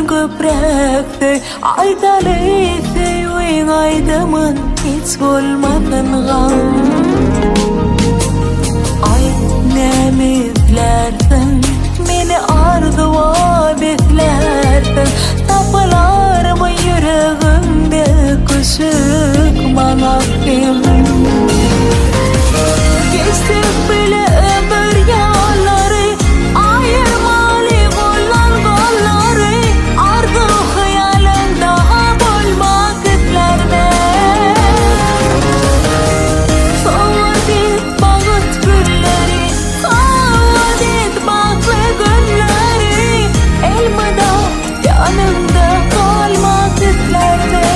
köprekti Aydalıyti uyun aydamın hiç bolmadın gam Ay nemizlerden meni ardıva beklerdin Tapılar mı yüreğimde küçük manakim Geçtik bile ömür yolları Ayırmalı olan kolları Artık hayalin daha bulmak isterdim Soğut et bağıt gülleri Soğut et baklı günleri Elmada yanımda kalmak isterdim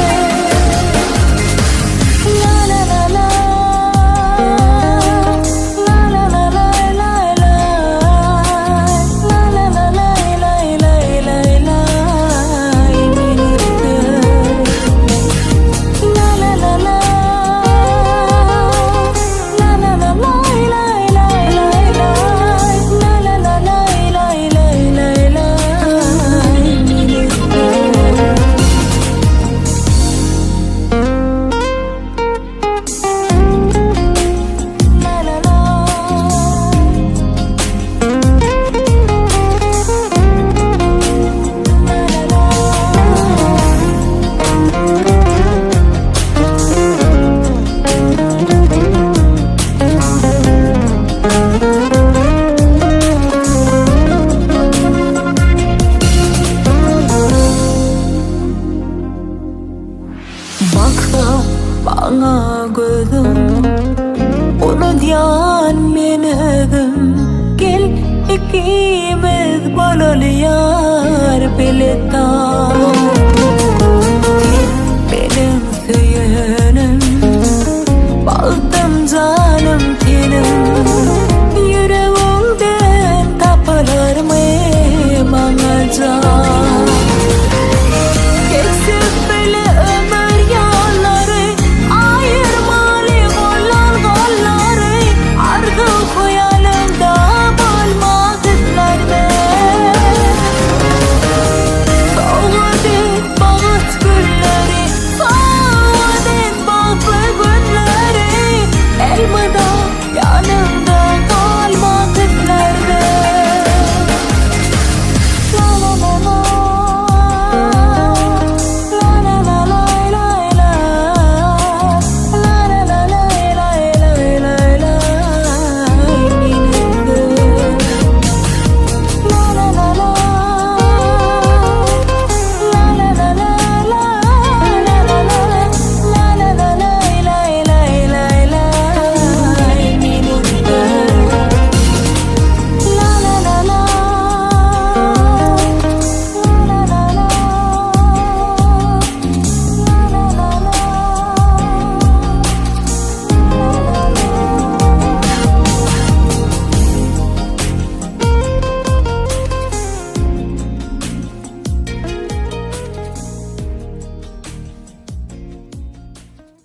Baksa bana gözüm Unutyan menedim Gel ikimiz bolalı yar Bileta